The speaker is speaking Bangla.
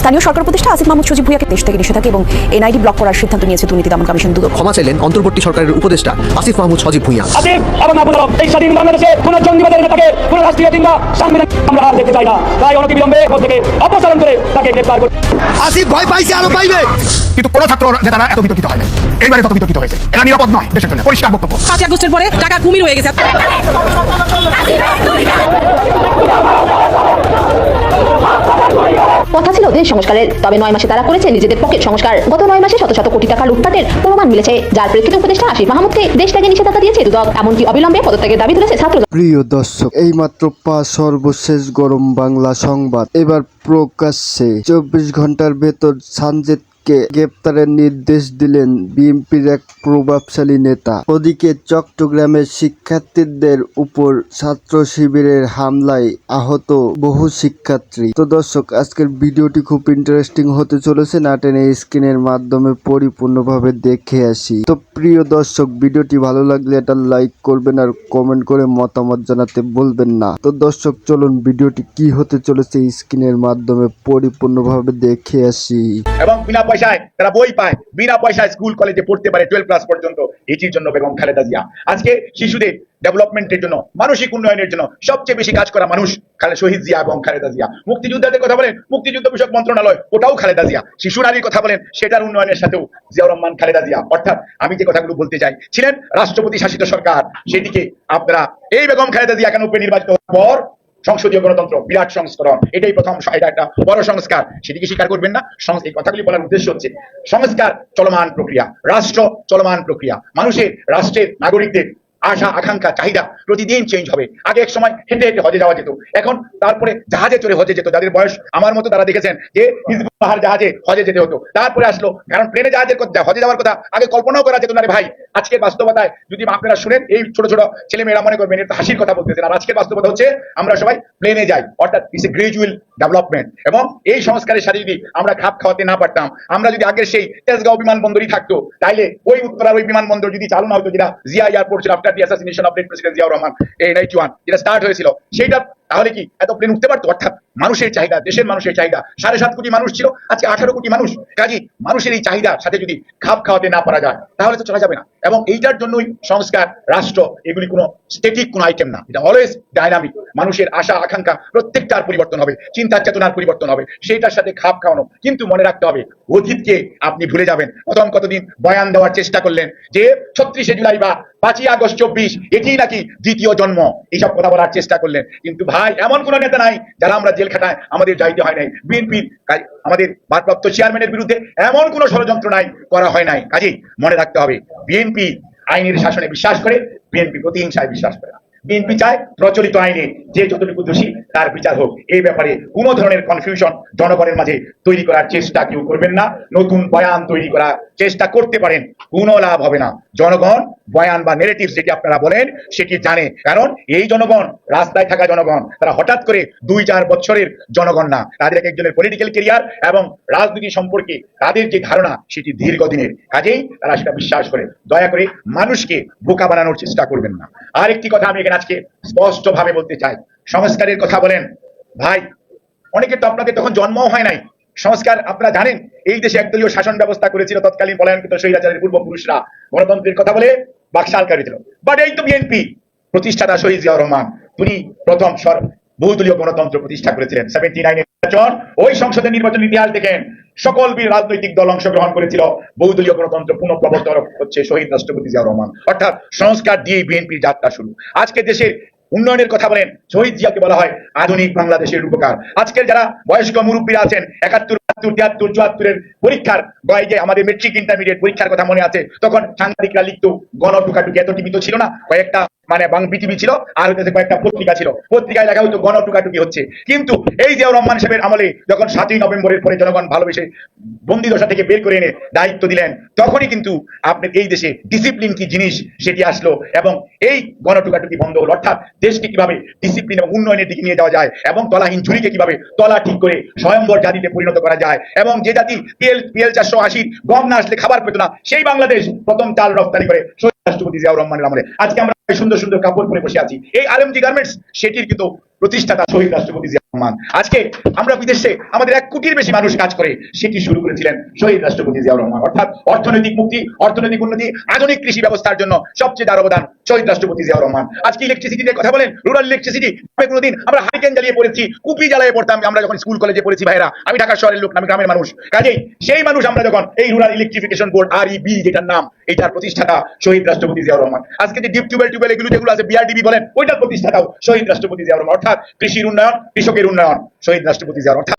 স্থানীয় সরকার উপদেষ্টা আসিফ মাহমুদ সজীব ভুঁইয়াকে দেশ থেকে নিষেধাজ্ঞা এবং এনআইডি ব্লক করার সিদ্ধান্ত নিয়েছে দুর্নীতি দমন কমিশন দুদক। ক্ষমা চাইলেন অন্তর্বর্তী সরকারের উপদেষ্টা আসিফ মাহমুদ সজীব ভুঁইয়া। আসিফ এবং আপনারা এই স্বাধীন বাংলাদেশে কোন জঙ্গিবাদের নেতাকে কোন রাষ্ট্রীয় কিংবা সাংবিধানিক আমরা আর দেখতে চাই না। তাই অনতিবিলম্বে পদ থেকে অপসারণ করে তাকে গ্রেফতার করুন। আসিফ ভয় পাইছে, আরো পাইবে। কিন্তু কোন ছাত্র নেতারা এত বিতর্কিত হয় না, এইবারে তত বিতর্কিত হয়েছে। এরা নিরাপদ নয় দেশের জন্য, পরিষ্কার বক্তব্য। 5 আগস্টের পরে টাকা কুমির হয়ে গেছে। কথা ছিল দেশ সংস্কারের, তবে 9 মাসে তারা করেছে নিজেদের পকেট সংস্কার। গত 9 মাসে শত শত কোটি টাকা লুটপাটের প্রমাণ মিলেছে, যার প্রেক্ষিতে উপদেষ্টা আসিফ মাহমুদকে দেশ থেকে নিষেধাজ্ঞা দিয়েছে দুদক। এমনকি অবিলম্বে পদত্যাগের দাবি তুলেছে ছাত্র। প্রিয় দর্শক, এইমাত্র সর্বশেষ গরম বাংলা সংবাদ এবার প্রকাশ্যে। 24 ঘন্টার ভেতর সানজেদকে গ্রেপ্তারের নির্দেশ দিলেন বিএনপির এক প্রভাবশালী নেতা। ওদিকে চট্টগ্রামের শিক্ষার্থীদের উপর ছাত্র শিবিরের হামলায় আহত বহু শিক্ষার্থী। তো দর্শক, আজকের ভিডিওটি খুব ইন্টারেস্টিং হতে চলেছে, না টেনে স্ক্রিনের মাধ্যমে পরিপূর্ণভাবে দেখে আসি। তো প্রিয় দর্শক, ভিডিওটি ভালো লাগলে এটা লাইক করবেন আর কমেন্ট করে মতামত জানাতে বলবেন না। তো দর্শক, চলুন ভিডিওটি কি হতে চলেছে স্ক্রিনের মাধ্যমে পরিপূর্ণভাবে দেখে আসি। এবং বিনা পয়সায় তারা বই পায়, বিনা পয়সায় স্কুল কলেজে পড়তে পারে 12 ক্লাস পর্যন্ত। এটির জন্য বেগম খালেদা জিয়া আজকে শিশুদের ডেভেলপমেন্টের জন্য, মানসিক উন্নয়নের জন্য সবচেয়ে বেশি কাজ করা মানুষ শহীদ জিয়া এবং খালেদা জিয়া। মুক্তিযোদ্ধাদের কথা বলেন, মুক্তিযুদ্ধ বিষয়ক মন্ত্রণালয়, ওটাও খালেদা জিয়া। শিশু নারীর কথা বলেন, সেটার উন্নয়নের সাথেও জিয়াউর রহমান খালেদা জিয়া। অর্থাৎ আমি যে কথাগুলো বলতে চাই, ছিলেন রাষ্ট্রপতি শাসিত সরকার, সেদিকে আপনারা এই বেগম খালেদা জিয়া কেন নির্বাচিত হওয়ার পর সংসদীয় গণতন্ত্র বিরাট সংস্করণ, এটাই প্রথম, এটা একটা বড় সংস্কার, সেটিকে স্বীকার করবেন না। এই কথাগুলি বলার উদ্দেশ্য হচ্ছে সংস্কার চলমান প্রক্রিয়া, রাষ্ট্র চলমান প্রক্রিয়া। মানুষের, রাষ্ট্রের, নাগরিকদের আশা আকাঙ্ক্ষা চাহিদা প্রতিদিন চেঞ্জ হবে। আগে এক সময় হেঁটে হেঁটে হজে যাওয়া যেত, এখন তারপরে জাহাজে চড়ে হজে যেত। যাদের বয়স আমার মতো তারা দেখেছেন যে হিজবুল্লাহর জাহাজে হজে যেতে হতো, তারপরে আসলো, কারণ প্লেনে জাহাজের হজে যাওয়ার কথা আগে কল্পনাও করা যেত না রে ভাই। আজকের বাস্তবতায় যদি আপনারা শুনেন, এই ছোট ছোট ছেলে মেয়েরা মনে করবেন এটা হাসির কথা বলতেছেন, আর আজকের বাস্তবতা হচ্ছে আমরা সবাই প্লেনে যাই। অর্থাৎ ইটস এ গ্রাজুয়াল ডেভেলপমেন্ট। এবং এই সংস্কারের সাথে যদি আমরা খাপ খাওয়াতে না পারতাম, আমরা যদি আগের সেই তেজগাঁও বিমানবন্দরই থাকতো, তাইলে ওই উত্তরার ওই বিমানবন্দর যদি চালু না হতো, যেটা জিয়া এয়ারপোর্ট ছিল after the assassination of president Ziaur Rahman, এই 91 যেটা স্টার্ট হয়েছিল, সেইটা তাহলে কি এত প্লেন উঠতে পারতো? অর্থাৎ মানুষের চাহিদা, দেশের মানুষের চাহিদা, 7.5 কোটি মানুষ ছিল, আজকে 18 কোটি মানুষ। কাজী মানুষের এই চাহিদার সাথে যদি খাপ খাওয়াতে না পারা যায়, তাহলে তো চলা যাবে না। এবং এইটার জন্যই সংস্কার, রাষ্ট্র, এগুলি কোনো স্ট্যাটিক কোনো আইটেম না, এটা অলওয়েজ ডাইনামিক। মানুষের আশা আকাঙ্ক্ষা প্রত্যেকটার পরিবর্তন হবে, চিন্তা চেতনার পরিবর্তন হবে, সেইটার সাথে খাপ খাওয়ানো। কিন্তু মনে রাখতে হবে, অতীতকে আপনি ভুলে যাবেন। প্রথম কতদিন বয়ান দেওয়ার চেষ্টা করলেন যে 36শে জুলাই বা 5ই আগস্ট 24 এটি নাকি দ্বিতীয় জন্ম, এইসব কথা বলার চেষ্টা করলেন। কিন্তু ভাই, এমন কোন নেতা নাই যারা আমরা জেল খাটায় আমাদের যাইতে হয় নাই। বিএনপির আমাদের ভারপ্রাপ্ত চেয়ারম্যানের বিরুদ্ধে এমন কোন ষড়যন্ত্র নাই, করা হয় নাই। কাজেই মনে রাখতে হবে, বিএনপি আইনের শাসনে বিশ্বাস করে, বিএনপি প্রতিহিংসায় বিশ্বাস করে না। বিএনপি চায় প্রচলিত আইনে যে যতটুকু দোষী তার বিচার হোক। এই ব্যাপারে কোনো ধরনের কনফিউশন জনগণের মাঝে তৈরি করার চেষ্টা কেউ করবেন না। নতুন বয়ান তৈরি করার চেষ্টা করতে পারেন, কোনো লাভ হবে না। জনগণ বয়ান বা নেগেটিভ যেটি আপনারা বলেন সেটি জানে, কারণ এই জনগণ রাস্তায় থাকা জনগণ, তারা হঠাৎ করে 2-4 বছরের জনগণ না। তাদের এক একজনের পলিটিক্যাল ক্যারিয়ার এবং রাজনীতি সম্পর্কে তাদের যে ধারণা সেটি দীর্ঘদিনের। কাজেই তারা সেটা বিশ্বাস করে। দয়া করে মানুষকে বোকা বানানোর চেষ্টা করবেন না। আরেকটি কথা আমি এখানে আজকে স্পষ্ট ভাবে বলতে চাই, সংস্কারের কথা বলেন ভাই, অনেকে তো আপনাদের তখন জন্মও হয় নাই। সংস্কার আপনারা জানেন, এই দেশে একদলীয় শাসন ব্যবস্থা করেছিল তৎকালীন পলায়নকৃত স্বৈরাচারের পূর্বপুরুষরা, গণতন্ত্রের কথা বলে বাকশাল করেছিল। বাট এই তো বিএনপি প্রতিষ্ঠাতা শহীদ জিয়াউর রহমান, তিনি প্রথম বহুদলীয় গণতন্ত্র প্রতিষ্ঠা করেছিলেন। 79 নির্বাচন, ওই সংসদের নির্বাচন ইতিহাস দেখেন, সকল রাজনৈতিক দল অংশগ্রহণ করেছিল। বহুদলীয় গণতন্ত্র পুনঃপ্রবর্তক হচ্ছে শহীদ রাষ্ট্রপতি জিয়াউর রহমান। অর্থাৎ সংস্কার দিয়ে বিএনপির যাত্রা শুরু। আজকে দেশের উন্নয়নের কথা বলেন, শহীদ জিয়াকে বলা হয় আধুনিক বাংলাদেশের রূপকার। আজকের যারা বয়স্ক মুরব্বীরা আছেন, 71, 72, 73, 74 পরীক্ষার যে আমাদের মেট্রিক ইন্টারমিডিয়েট পরীক্ষার কথা মনে আছে, তখন সাংবাদিকরা লিখতো গণ টুকাটুকি, এত টিভি তো ছিল না, কয়েকটা বিটিভি ছিল, আর হচ্ছে কয়েকটা পত্রিকা ছিল, পত্রিকায় লেখা হতো গণ টুকাটুকি হচ্ছে। কিন্তু এই জিয়াউর রহমান সাহেবের আমলে যখন 7ই নভেম্বরের পরে জনগণ ভালোবেসে বন্দিদশা থেকে বের করে এনে দায়িত্ব দিলেন, তখনই কিন্তু আপনার এই দেশে ডিসিপ্লিন কি জিনিস সেটি আসলো, এবং এই গণ টুকাটুকি বন্ধ হলো। অর্থাৎ দেশকে কিভাবে ডিসিপ্লিন এবং উন্নয়নের দিকে নিয়ে যাওয়া যায়, এবং তলাহীন ঝুড়িকে কিভাবে তলা ঠিক করে স্বয়ম্বর জাতিতে পরিণত করা যায়, এবং যে জাতি PL 480 গম না আসলে খাবার পেত না, সেই বাংলাদেশ প্রথম চাল রপ্তানি করে রাষ্ট্রপতি জিয়াউর রহমানের আমলে। আজকে আমরা সুন্দর সুন্দর কাপড় পরে বসে আছি, এই আলমজি গার্মেন্টস সেটির কিন্তু প্রতিষ্ঠাতা শহীদ রাষ্ট্রপতি জিয়া। রহমান। আজকে আমরা বিদেশে আমাদের 1 কোটির বেশি মানুষ কাজ করে, সেটি শুরু করেছিলেন শহীদ রাষ্ট্রপতি জিয়াউর রহমান। অর্থাৎ অর্থনৈতিক মুক্তি, অর্থনৈতিক উন্নতি, আধুনিক কৃষি ব্যবস্থার জন্য সবচেয়ে বড় অবদান শহীদ রাষ্ট্রপতি জিয়াউর রহমান। আজকে ইলেকট্রিসিটির কথা বলেন, রুরাল ইলেকট্রিসিটি, কোনোদিন আমরা হারিকেন জ্বালিয়ে পড়েছি, কুপি জ্বালিয়ে পড়তাম আমরা যখন স্কুল কলেজে পড়েছি ভাইরা। আমি ঢাকা শহরের লোক, আমি গ্রামের মানুষ। কাজেই সেই মানুষ আমরা যখন এই রুরাল ইলেকট্রিফিকেশন বোর্ড REB যেটার নাম, এইটার প্রতিষ্ঠাতা শহীদ রাষ্ট্রপতি জিয়াউর রহমান। আজকে যে ডিপ টিউবওয়েল এগুলো যেগুলো আছে BRDB বলেন, ওইটার প্রতিষ্ঠাতাও শহীদ রাষ্ট্রপতি জিয়াউর রহমান। অর্থাৎ কৃষির উন্নয়ন, কৃষকের উন্নয়ন শহীদ রাষ্ট্রপতি জিয়াউর রহমান।